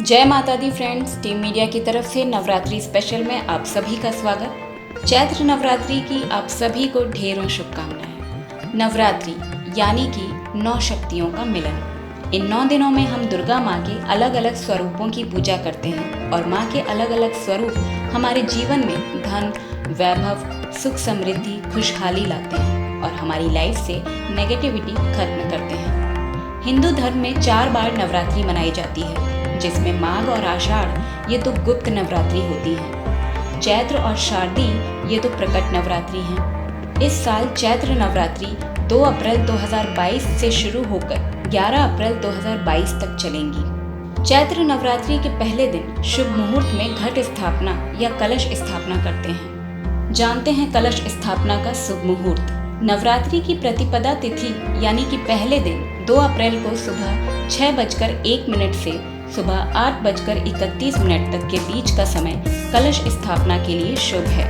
जय माता दी friends, team media की तरफ से नवरात्रि स्पेशल में आप सभी का स्वागत। चैत्र नवरात्रि की आप सभी को ढेरों शुभकामनाएं। नवरात्रि यानी कि 9 शक्तियों का मिलन। इन 9 दिनों में हम दुर्गा माँ के अलग अलग स्वरूपों की पूजा करते हैं और माँ के अलग अलग स्वरूप हमारे जीवन में धन, वैभव, सुख, समृद्धि, खुशहाली लाते हैं और हमारी लाइफ से नेगेटिविटी खत्म करते हैं। हिंदू धर्म में 4 बार नवरात्रि मनाई जाती है, जिसमें माघ और आषाढ़ ये तो गुप्त नवरात्रि होती है। चैत्र और शारदीय ये तो प्रकट नवरात्रि हैं। इस साल चैत्र नवरात्रि 2 अप्रैल 2022 से शुरू होकर 11 अप्रैल 2022 तक चलेंगी। चैत्र नवरात्रि के पहले दिन शुभ मुहूर्त में घट स्थापना या कलश स्थापना करते हैं। जानते हैं कलश स्थापना का शुभ मुहूर्त। नवरात्रि की प्रतिपदा तिथि यानी कि पहले दिन 2 अप्रैल को सुबह 6:01 से सुबह 8:31 तक के बीच का समय कलश स्थापना के लिए शुभ है।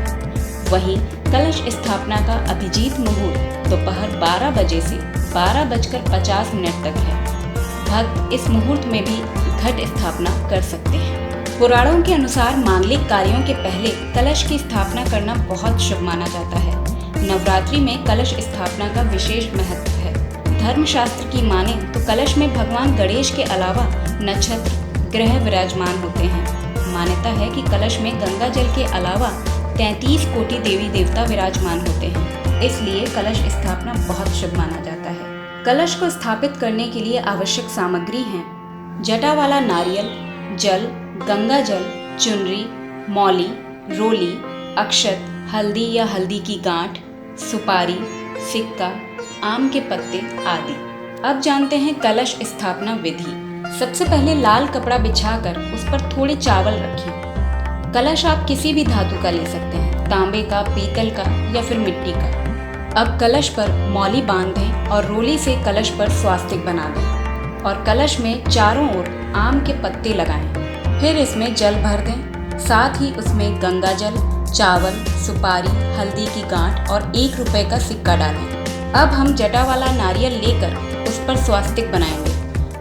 वहीं कलश स्थापना का अभिजीत मुहूर्त दोपहर 12 बजे से 12:50 तक है। भक्त इस मुहूर्त में भी घट स्थापना कर सकते हैं। पुराणों के अनुसार मांगलिक कार्यों के पहले कलश की स्थापना करना बहुत शुभ माना जाता है। नवरात्रि में कलश स्थापना का विशेष महत्व है। धर्मशास्त्र की माने तो कलश में भगवान गणेश के अलावा नक्षत्र, ग्रह विराजमान होते हैं। मान्यता है कि कलश में गंगा जल के अलावा 33 कोटि देवी देवता विराजमान होते हैं, इसलिए कलश स्थापना बहुत शुभ माना जाता है। कलश को स्थापित करने के लिए आवश्यक सामग्री हैं: जटा वाला नारियल, जल, गंगा जल, चुनरी, मौली, रोली, अक्षत, हल्दी या हल्दी की गांठ, सुपारी, सिक्का, आम के पत्ते आदि। अब जानते हैं कलश स्थापना विधि। सबसे पहले लाल कपड़ा बिछाकर उस पर थोड़े चावल रखें। कलश आप किसी भी धातु का ले सकते हैं, तांबे का, पीतल का या फिर मिट्टी का। अब कलश पर मौली बांध दें और रोली से कलश पर स्वास्तिक बना दें और कलश में चारों ओर आम के पत्ते लगाएं। फिर इसमें जल भर दें, साथ ही उसमें गंगा जल, चावल, सुपारी, हल्दी की गांठ और 1 रुपए का सिक्का डालें। अब हम जटा वाला नारियल लेकर उस पर स्वास्तिक बनाएंगे।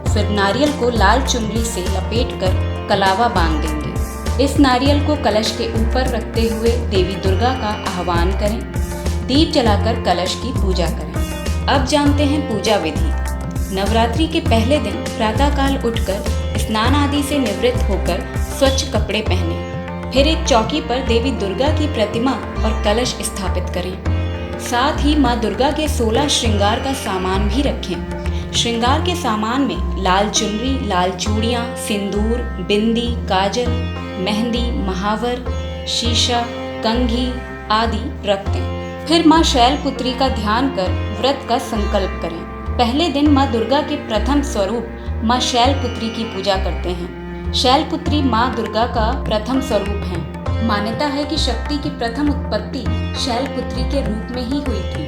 फिर नारियल को लाल चुनरी से लपेटकर कलावा बांध देंगे। इस नारियल को कलश के ऊपर रखते हुए देवी दुर्गा का आह्वान करें। दीप जलाकर कलश की पूजा करें। अब जानते हैं पूजा विधि। नवरात्रि के पहले दिन प्रातःकाल उठकर स्नान आदि से निवृत्त होकर स्वच्छ कपड़े पहनें। फिर एक चौकी पर देवी दुर्गा की प्रतिमा और कलश स्थापित करें। साथ ही माँ दुर्गा के 16 श्रृंगार का सामान भी रखें। श्रृंगार के सामान में लाल चुनरी, लाल चूड़ियाँ, सिंदूर, बिंदी, काजल, मेहंदी, महावर, शीशा, कंघी आदि रख दें। फिर माँ शैलपुत्री का ध्यान कर व्रत का संकल्प करें। पहले दिन माँ दुर्गा के प्रथम स्वरूप माँ शैलपुत्री की पूजा करते हैं। शैलपुत्री माँ दुर्गा का प्रथम स्वरूप है। मान्यता है कि शक्ति की प्रथम उत्पत्ति शैलपुत्री के रूप में ही हुई थी।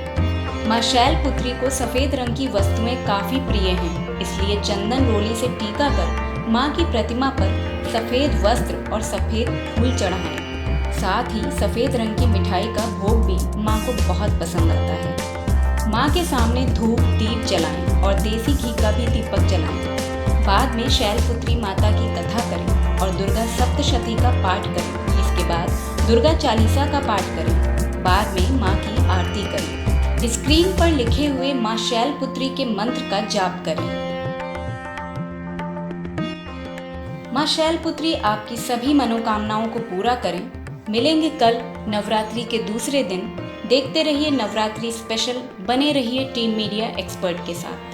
माँ शैलपुत्री को सफेद रंग की वस्तुएं काफी प्रिय हैं, इसलिए चंदन रोली से टीका कर माँ की प्रतिमा पर सफेद वस्त्र और सफेद फूल चढ़ाएं। साथ ही सफेद रंग की मिठाई का भोग भी माँ को बहुत पसंद आता है। माँ के सामने धूप दीप जलाएं और देसी घी का भी दीपक जलाएं। बाद में शैलपुत्री माता की कथा करें और दुर्गा सप्तशती का पाठ करें। इसके बाद दुर्गा चालीसा का पाठ करें। बाद में माँ की आरती करें। स्क्रीन पर लिखे हुए माँ शैलपुत्री के मंत्र का जाप करें। माँ शैलपुत्री आपकी सभी मनोकामनाओं को पूरा करें। मिलेंगे कल नवरात्रि के दूसरे दिन। देखते रहिए नवरात्रि स्पेशल, बने रहिए टीम मीडिया एक्सपर्ट के साथ।